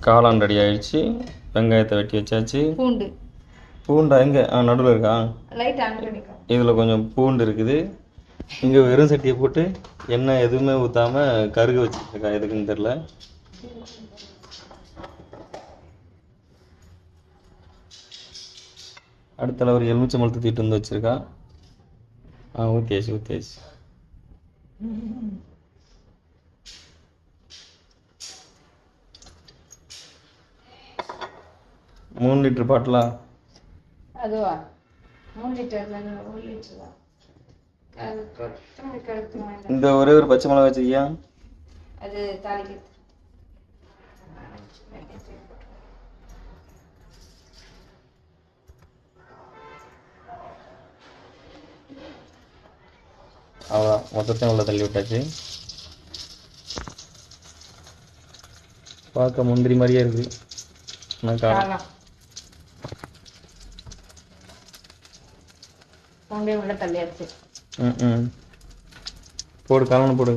காளான் ரெடி ஆயிடுச்சு. வெங்காயத்தை வெட்டி வச்சாச்சு. பூண்டா எங்கே? நடுவில் இருக்கா? இதில் கொஞ்சம் பூண்டு இருக்குது. இங்கே வெறும் சட்டியை போட்டு எண்ணெய் எதுவுமே ஊற்றாமல் கருக வச்சுருக்கா. எதுக்குன்னு தெரில. அடுத்த ஒரு எலுமிச்சம்பழத்தை தூக்கிட்டு வந்து வச்சுருக்கா. ஊற்றியாச்சு. 3 லிட்டர் பாட்டிலா? அதுவா 3 லிட்டர் 1 லிட்டர் தான். இந்த ஒரே ஒரு பச்சை மிளகா வச்சிருக்கியா? அது தாளிக்கு. அவ்வளோதான், மொத்தத்தையும் உள்ள தள்ளி விட்டாச்சு. பார்க்க முந்திரி மாதிரியே இருக்கு. உள்ள தள்ளியாச்சு. போடு, காளான் போடு.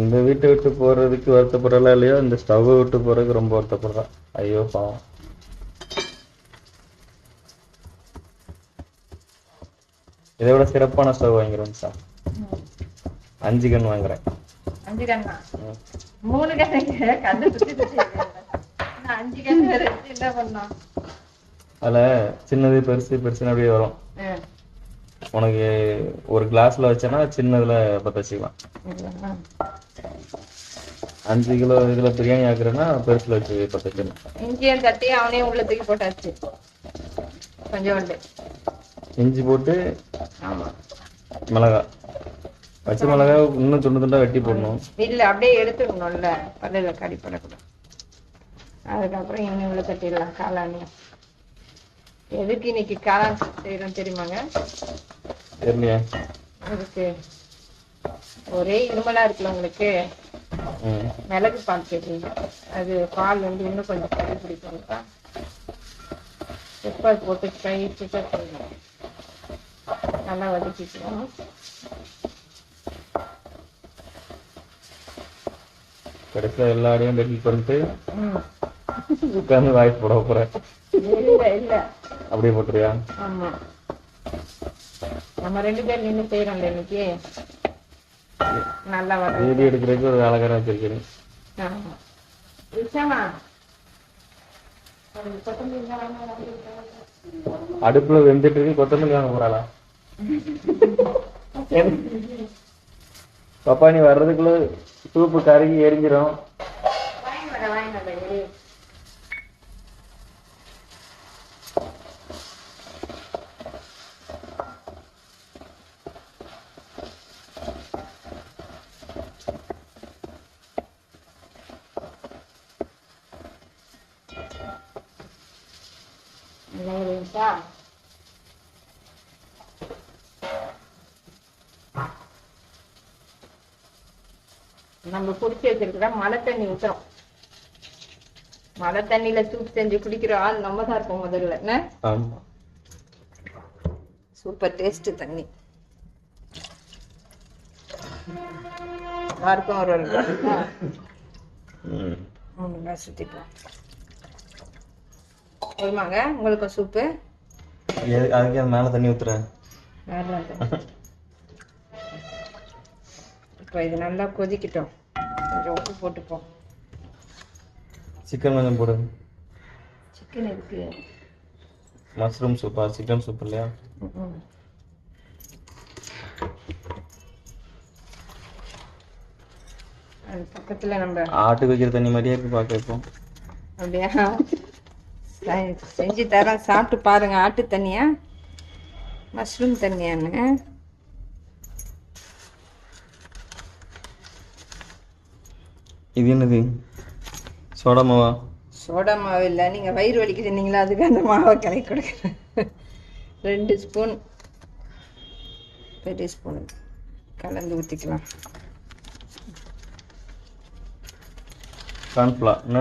இந்த வீட்டை விட்டு போறதுக்கு வருத்தப்படலாம் இல்லையோ, இந்த ஸ்டவ்வை விட்டு போறதுக்கு ரொம்ப வருத்தப்படுறான். ஐயோ பாவம். இதை விட சிறப்பான ஸ்டவ் வாங்கிடுவோம் சார். 5 கன் வாங்குறேன். 5 கன்னா? 3 கண்ணு சுத்தி 5 கன் என்ன பண்ணோம்? அதில் சின்னது பெருசுன்னு அப்படியே வரும். உனக்கு ஒரு கிளாஸ்ல வச்சேன்னா சின்னதுல பற்ற வச்சுக்கலாம். 5 கிலோ இதுல பிரியாணி ஆக்குறேன்னா பெருசுல வச்சு பற்ற வச்சிடணும். இஞ்சியும் தட்டி அவனே உள்ள தூக்கி போட்டாச்சு. கொஞ்சோண்டு இஞ்சி போட்டு, ஆமா, மிளகா பச்சை மிளகா இன்னும் துண்டு துண்டா வெட்டி போடணும். இல்ல அப்படியே எடுத்துடணும்ல, பல்லில் கடி போடக்கூடாது. அதுக்கப்புறம் இன்னும் உள்ள தட்டிடலாம் காளானியும். எதுக்கு இன்னைக்கு காளான் செய்யறோம் தெரியுமாங்க? தெரியலையா? அதுக்கு ஒரே இருமலா இருக்குல்ல உங்களுக்கு, மிளகு பால் கேட்குறீங்க. அது பால் இன்னும் கொஞ்சம் கறி பிடிக்கும்க்கா. பெப்பர் போட்டு ஸ்பைஸாக செய்யணும். நல்லா வதக்கிக்கணும். கடைசியில் எல்லா அடையும் டெலிட் பண்ணிட்டு உட்காந்து வாய்ஸ் போட போறேன். இல்ல அப்படியே போட்டுறியா? ஆமா, நம்ம 2 பேர் நின்று செய்யறோம்ல இன்னைக்கு. நல்லா வீடியோ எடுக்கிறதுக்கு ஒரு அழகாக வச்சிருக்கேன். அடுப்புல வெந்துட்டு இருக்கு, கொத்தமல்லி வாங்க போறாளா? பாப்பா நீ வர்றதுக்குள்ள சூப்பு கருகி எரிஞ்சிடும். நம்ம குடிச்சு வச்சிருக்கிற மழை தண்ணி ஊத்துறோம். மழை தண்ணியில சூப் செஞ்சு குடிக்கிற ஆள் நம்ம தான் இருப்போம் முதல்ல. என்ன சூப்பர் டேஸ்ட் தண்ணி. யாருக்கும் ஒரு சுத்திப்போம். போதுமாங்க உங்களுக்கும் சூப்பு? அதுக்கு மேல தண்ணி ஊத்துறேன். இப்போ இது நல்லா கொதிக்கிட்டோம். கொஞ்சம் உப்பு போட்டுப்போம். சிக்கன் கொஞ்சம் போடு. சிக்கன் இருக்கு. மஷ்ரூம் சூப்பா? சிக்கன் சூப் இல்லையா? அது பக்கத்துல நம்ம ஆட்டுக்கு வைக்கிற தண்ணி மாதிரியே இருக்கு பார்க்க. இப்போ அப்படியா? செஞ்சு தரேன், சாப்பிட்டு பாருங்க. ஆட்டு தண்ணியா மஷ்ரூம் தண்ணியான்னு? இது என்னது? சோடா மாவா? சோடா மாவு இல்லை, நீங்கள் வயிறு வலிக்கு சொன்னீங்களா, அதுக்கு அந்த மாவை கலக்கி கொடுக்குறேன். 2 ஸ்பூன் பெரிய ஸ்பூன் கலந்து ஊற்றிக்கலாம். கார்ன்ஃப்ளவர் என்ன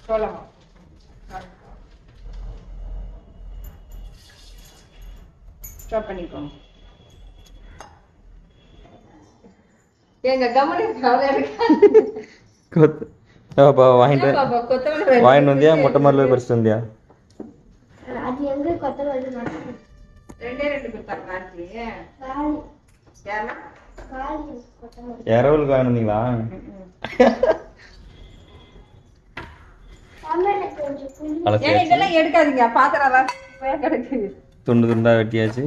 சோளமா ஸ்டாப் பண்ணிக்கோங்க. எங்க கவனம் வாங்கிட்டு வந்தியா மொட்டை மாடல பறிச்சுட்டு வந்தியா? அது எங்க கொத்தமல்லி நாட்டு ரெண்டே கொடுத்தாங்க நாட்டி. யாரா காலி கொத்தமல்லி இரவலுக்கு வாங்கிட்டு வந்தீங்களா? அம்மாட்ட கொஞ்சம் புளி இதெல்லாம் எடுக்காதீங்க, பாத்திரம் கிடக்கு. துண்டு துண்டா வெட்டியாச்சு.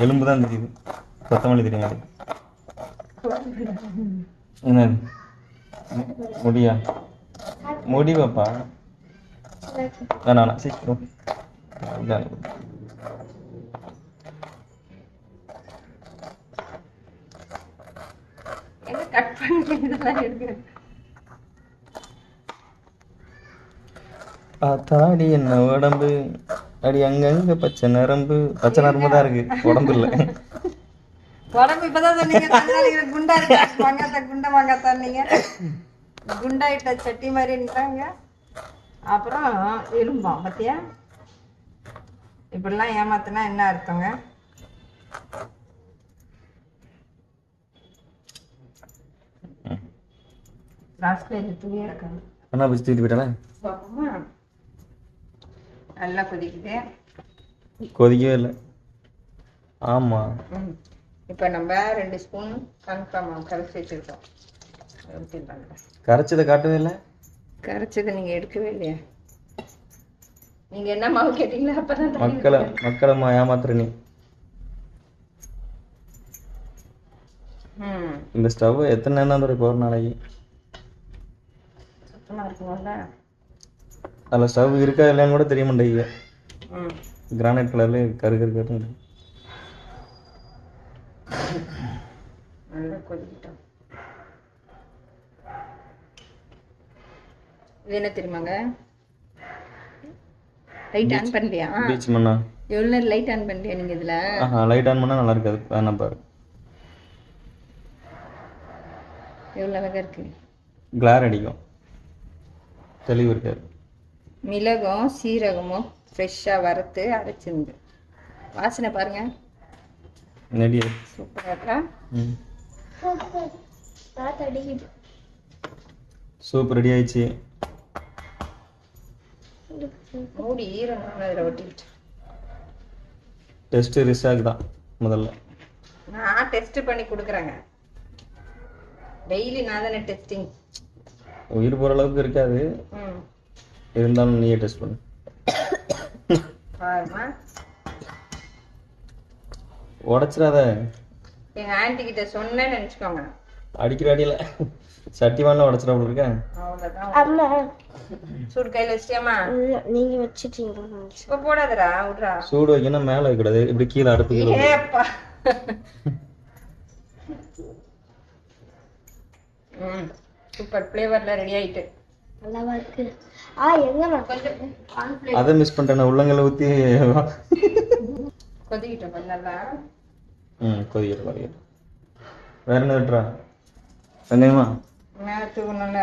எலும்பு தான் தெரியுது, கொத்தமல்லி தெரியுமா? என்னது முடியா? முடி பாப்பா வேணா சீக்கிரம் கட் பண்ணி இதெல்லாம் எடுக்க. பார்த்தாடி என்ன உடம்பு அடி அங்கங்க பச்சை நரம்பு தான் இருக்கு, உடம்பு இல்ல. உடம்பு இப்பதான் சொன்னீங்க குண்டா இருக்கா, வாங்காத்தா குண்டா வாங்காத்தா நீங்க குண்டாயிட்ட சட்டி மாதிரின்றாங்க. அப்புறம் எலும்பா பத்தியா? இப்படிலாம் ஏமாத்தினா என்ன அர்த்தங்க? லாஸ்ட்ல இந்த துணியா இருக்காங்க. அண்ணா பிடிச்சி தூக்கிட்டு போயிட்டானே. நல்லா கொதிக்குது. கொதிக்கவே இல்லை. ஆமா இப்போ நம்ம 2 ஸ்பூன் கார்ன்ஃப்ளவர் கரைச்சி வச்சிருக்கோம். கரைச்சதை காட்டவே இல்லை. கரைச்சதை நீங்க எடுக்கவே இல்லையா? நீங்க என்ன மாவு கேட்டீங்களா? அப்பதான் மக்களை ஏமாத்துற நீ. இந்த ஸ்டவ் எத்தனை நேரம் தான் இருக்கும் ஒரு நாளைக்கு? சுத்தமா இருக்கும்ல. அதில் ஸ்டவ் இருக்கா இல்லையான்னு கூட தெரிய மாட்டேங்க. கிரானைட் கலர்ல கரு நல்லா கொதிக்கிட்டோம். இது என்ன தெரியுமாங்க? லைட் ஆன் பண்ணலையா? பீச் மண்ணா எவ்வளோ நேரம் லைட் ஆன் பண்ணலையா நீங்க இதுல? லைட் ஆன் பண்ணா நல்லா இருக்காது, வேணாம் பாரு. எவ்வளோ அழகா இருக்கு. கிளார் அடிக்கும், தெளிவு இருக்காது. மிளகும் சீரகமும் ஃப்ரெஷ்ஷாக வறுத்து அரைச்சிருந்து வாசனை பாருங்க. நெடிய சூப்பராக இருக்கா? சூப் ரெடி ஆயிடுச்சு. மூடி ஈரம் அதில் ஒட்டிக்கிட்டு. டெஸ்ட் ரிசாக் தான் முதல்ல. நான் டெஸ்ட் பண்ணி கொடுக்குறேங்க. டெய்லி நான் தானே டெஸ்டிங். உயிர் போகிற அளவுக்கு இருக்காது, இருந்தாலும் நீயே டெஸ்ட் பண்ணு. பாருமா உடச்சிடாத. எங்க ஆன்ட்டி கிட்ட சொன்னேன்னு நினைச்சுக்கோங்க. அடிக்கிற அடியில சட்டி வாங்க உடச்சிட இருக்கேன். அவ்வளோதான். சூடு கையில் வச்சிட்டியாமா? நீங்க வச்சிட்டீங்க. இப்போ போடாதடா, விட்றா. சூடு வைக்கணும், மேலே வைக்கூடாது, இப்படி கீழே அடுப்பு கீழே. ஏப்பா சூப்பர் ஃப்ளேவர்ல ரெடி ஆயிட்டு நல்லாவா இருக்கு. எங்க கொஞ்சம் அதை மிஸ் பண்ணிட்டேன். உள்ளங்கல்ல ஊற்றி கொதிக்கிட்டோம் கொஞ்சம் நல்லா. கொதிக்கிட்டு வேற என்ன விட்டுறா? வெங்காயமா மேலே தூக்கணும்ல.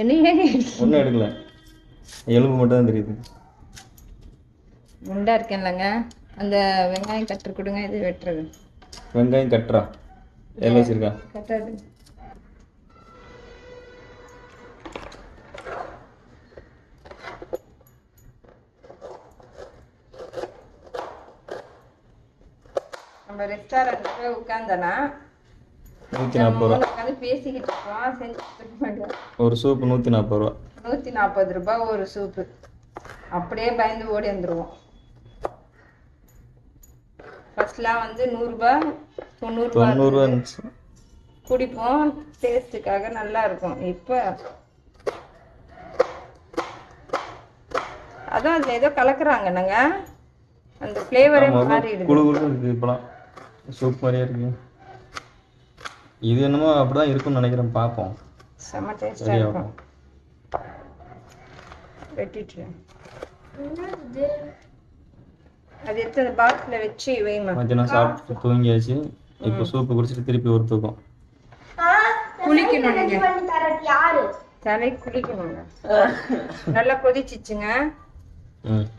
என்ன ஒன்றும் எடுக்கல, எலும்பு மட்டும் தான் தெரியுது. குண்டா இருக்கேன்லங்க, அந்த வெங்காயம் கட்டு கொடுங்க. இது வெட்டுறது வெங்காயம் கட்டுறா எல்லாம் வச்சிருக்கா? கட்டாது. நம்ம ரெஸ்டாரண்ட்ல உட்காந்தனா 140 ரூபா உட்காந்து பேசிக்கிட்டு இருக்கோம். செஞ்சு ஒரு சூப் 140 ரூபா. 140 ரூபாய் ஒரு சூப்பு. அப்படியே பயந்து ஓடி வந்துருவோம். ஃபர்ஸ்ட்லாம் வந்து 100 ரூபாய் 90 ரூபாய் இருந்துச்சு. குடிப்போம், டேஸ்ட்டுக்காக நல்லா இருக்கும். இப்போ அதான் அதில் ஏதோ கலக்குறாங்க. நாங்கள் அந்த ஃப்ளேவரே மாறிடுது. குழு குழு இருக்குது இப்போலாம், சூப் மாதிரியே இருக்கு. இது என்னமோ அப்படிதான் இருக்கும்னு நினைக்கிறேன், பார்ப்போம். செம்ம டேஸ்டாக இருக்கும். வெட்டிட்டு என்னது அது எடுத்து அந்த பாக்ஸ்ல வச்சு வைமா. மத்தியானம் சாப்பிட்டு தூங்கியாச்சு. இப்போ சூப்பு குடிச்சிட்டு திருப்பி ஒரு தூக்கம். குளிக்கணும் நீங்க. பண்ணி தரது யாரு? தலை குளிக்கணுங்க. நல்லா கொதிச்சிச்சுங்க.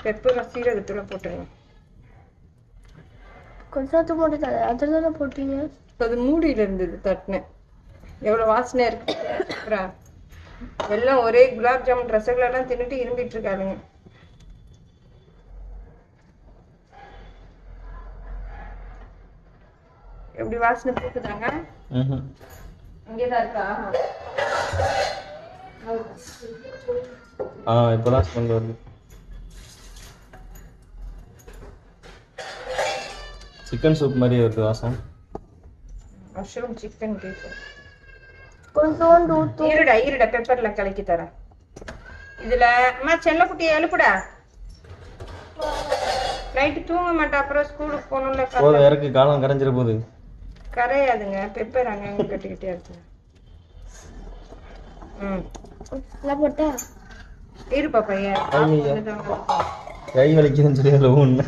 பெப்பர் சீரகத்தூள போட்டுருங்க. கொஞ்சத்து போட்டு தர அதில் தானே போட்டீங்க. அது மூடியில இருந்தது தட்டினேன். எவ்வளவு வாசனையா இருக்கு. அப்புறம் எல்லாம் ஒரே குலாப் ஜாமுன் ரசகுல்லாம் தின்னுட்டு இரும்பிட்டு இருக்காருங்க. எப்படி வாசனை போக்குதாங்க? அங்கேதான் இருக்கா? இப்பதான் ஸ்மெல் வருது. சிக்கன் சூப் மாதிரியே வருது வாசம். Mushroom chicken cake. கொஞ்சோண்டு ஊத்து. இருடா பெப்பர்ல கலக்கி தரேன். இதுல அம்மா செல்லக்குட்டியை எழுப்புடா. நைட்டு தூங்க மாட்டா, அப்புறம் ஸ்கூலுக்கு போகணும்ல. போதும், இறக்கு, காலம் கரைஞ்சிட போகுது. கரையாதுங்க, பெப்பர் அங்கங்க கட்டிக்கிட்டே இருக்கு. போட்டா இரு பாப்பா. கை வலிக்குதுன்னு சொல்லி அதில் ஒன்று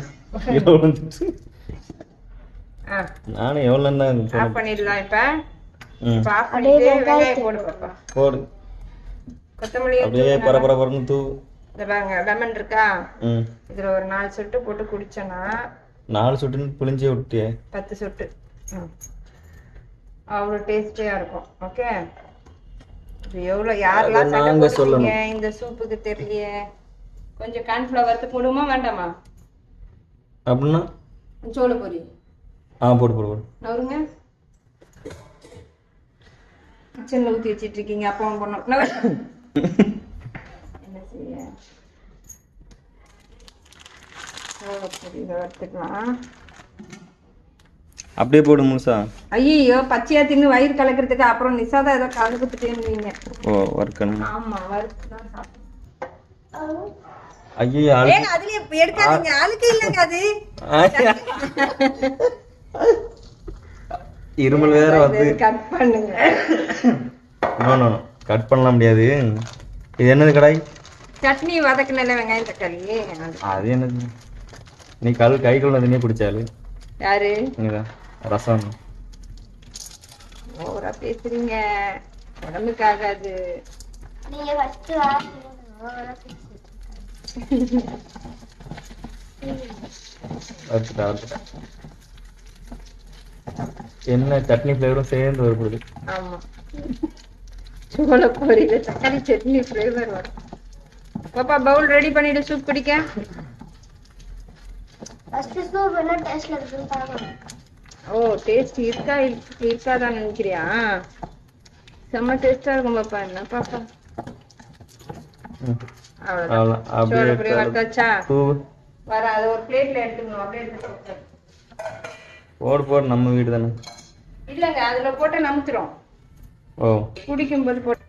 நானும் எவ்வளோ ஆஃப் பண்ணிடலாம். இப்ப ஆஃப் பண்ணிட்டு வெங்காயம் போடு பாப்பா. போடு. கொத்தமல்லி அப்படியே பரபரன்னு தூ. இந்த பாருங்க, லெமன் இருக்கா, இதுல ஒரு 4 சொட்டு போட்டு குடிச்சனா. 4 சொட்டுன்னு புளிஞ்சே விட்டியே. 10 சொட்டு. அவ்வளோ டேஸ்டியா இருக்கும். ஓகே, இது எவ்வளோ யாரெல்லாம் சண்டை போடுறீங்க இந்த சூப்புக்கு தெரியலையே. கொஞ்சம் கார்ன்ஃப்ளவர் போடுமா வேண்டாமா? அப்படின்னா சோள பொரி. போடு. நவருங்க. கிச்சன்ல ஊற்றி வச்சிட்டு இருக்கீங்க. அப்பாவும் பொண்ணும் என்ன செய்ய? சோள பொரி வறுத்துக்கலாம். அப்படியே போடு முழுசா. ஐயோ, பச்சையா தின்னு வயிறு கலக்கிறதுக்கு. அப்புறம் நிசாதா ஏதோ கலக்குத்துட்டேன்னு. வறுக்கணும். ஆமா, வறுத்துதான் சாப்பிடணும். ஐயோ, அதுலயே எடுக்காதீங்க, அழுக்கு இல்லைங்க அது. இருமல் வேற வந்து. கட் பண்ணுங்க. நோ கட் பண்ண முடியாது. இது என்னது கடாய்? சட்னி வதக்குனல வெங்காயம் தக்காளி. அது என்னது? நீ கை கழுவுனதுனே குடிச்சாலு யாரு? நீதான். ரசம். ஓவரா பேசுறீங்க, உடம்புக்கு ஆகாது. நீங்க ஃபர்ஸ்ட் என்ன சட்னி ஃப்ளேவரும் சேர்ந்து வருது. ஆமா, சோள பொரியில தக்காளி சட்னி ஃப்ளேவர் வரும். பாப்பா பவுல் ரெடி பண்ணிடு சூப் குடிக்க. ஃபர்ஸ்ட் சூப் என்ன டேஸ்ட்ல இருக்குன்னு பாருங்க. ஓ, டேஸ்ட் இருக்காதான் நினைக்கிறியா? செம்ம டேஸ்டா இருக்கும் பாப்பா. என்ன பாப்பா, அவ்வளவுதான். சோள பொரி வறுத்தாச்சா? வர அது ஒரு பிளேட்ல எடுத்துக்கணும். அப்படியே எடுத்து போடு. நம்ம வீடு தானே. இல்லங்க, அதுல போட்டு நமுத்துறோம். குடிக்கும் போது போட்டு.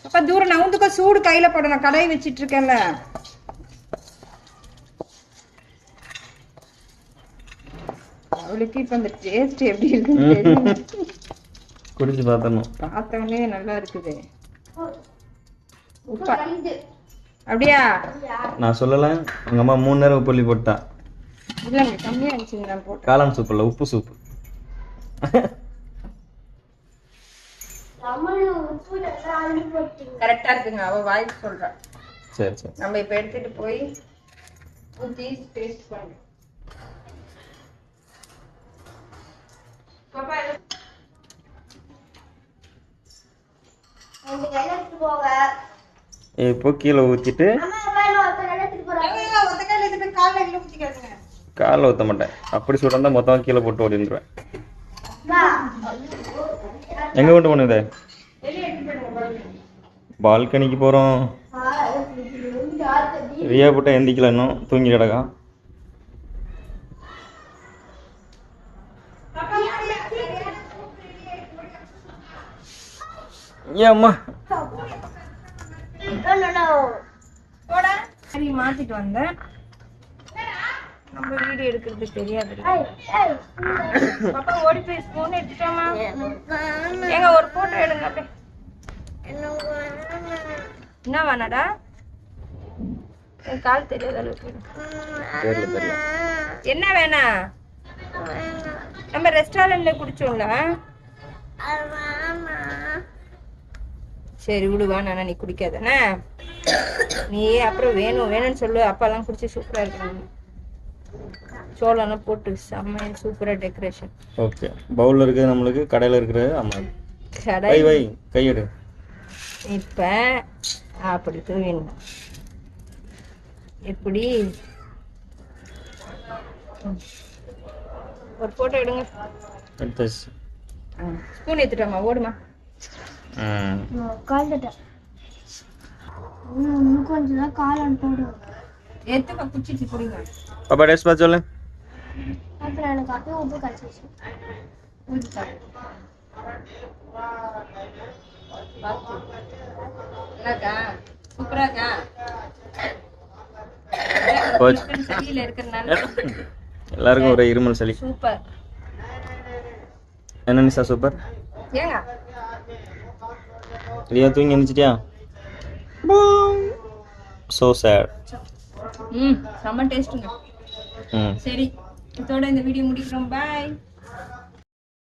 அப்ப தூரம் நவுந்துக்க, சூடு கையில போடணும். கடாய் வச்சிட்டு இருக்கேன்ல. அவளுக்கு இப்ப அந்த டேஸ்ட் எப்படி இருக்குன்னு குடிச்சு பார்த்தணும். பார்த்தவனே நல்லா இருக்குது. உப்பா அப்படியா? நான் சொல்லல, உங்க அம்மா 3 நேரம் உப்பு போட்டா. இல்லங்க, கம்மியா இருந்துச்சு. நான் போட்டேன். காளான் சூப் இல்ல, உப்பு சூப். கரெக்டா இருக்குங்க. அவ வாய்ஸ் சொல்றா. சரி. நம்ம இப்ப எடுத்துட்டு போய் ஊத்தி டேஸ்ட் பண்ணுங்க. பாப்பா இப்போ கீழே ஊத்திட்டு காலில் ஊற்ற மாட்டேன். அப்படி சொல்றா மொத்தம் கீழே போட்டு ஓடிடுவேன். எங்க கொண்டு போனது? பால்கனிக்கு போறோம். ரியா போட்ட எந்திக்கல, இன்னும் தூங்கி கிடக்கா. ஏம்மா மாத்திட்டு வந்தேன். நம்ம வீடியோ எடுக்கிறது தெரியாது. பாப்பா ஓடி போய் ஸ்பூன் எடுத்துட்டாமா. ஏங்க ஒரு போட்டோ எடுங்க அப்படியே. என்ன வேணாடா? என் கால் தெரியாத அளவுக்கு. என்ன வேணா? நம்ம ரெஸ்டாரண்ட்ல குடிச்சோம்ல. சரி விடுவா, நானா நீ குடிக்காதானே? நீ அப்புறம் வேணும் வேணும்னு சொல்லு. அப்பாலாம் குடிச்சு சூப்பரா இருக்காங்க. சோளம்லாம் போட்டு செம்ம சூப்பரா டெக்கரேஷன். ஓகே, பவுல்ல இருக்குது நம்மளுக்கு, கடையில இருக்கிறது அம்மா. கடை வை வை கையெடு. இப்ப அப்படி வேணும். எப்படி ஒரு போட்டோ எடுங்க. எடுத்தாச்சு. ஸ்பூன் எடுத்துட்டாமா, ஓடுமா. உட்காந்துட்டேன். இன்னும் கொஞ்சம் தான் காளான் போடுவோம். எடுத்துக்கா, குச்சிச்சு குடிங்க. பாப்பா டேஸ்ட் பார்த்து சொல்லு. அப்புறம் எனக்கு அப்படியே உப்பு கழிச்சிச்சு. சூப்பரா இருக்கா? சளியில இருக்கிறதுனால எல்லாருக்கும் ஒரு இருமல் சளி. சூப்பர். என்ன நிஷா சூப்பர்? ஏங்க ரியா தூங்கி எழுந்துச்சிட்டியா? So sad. செம்ம டேஸ்ட்டுங்க. சரி, இதோட இந்த வீடியோ முடிக்கிறோம். பாய்.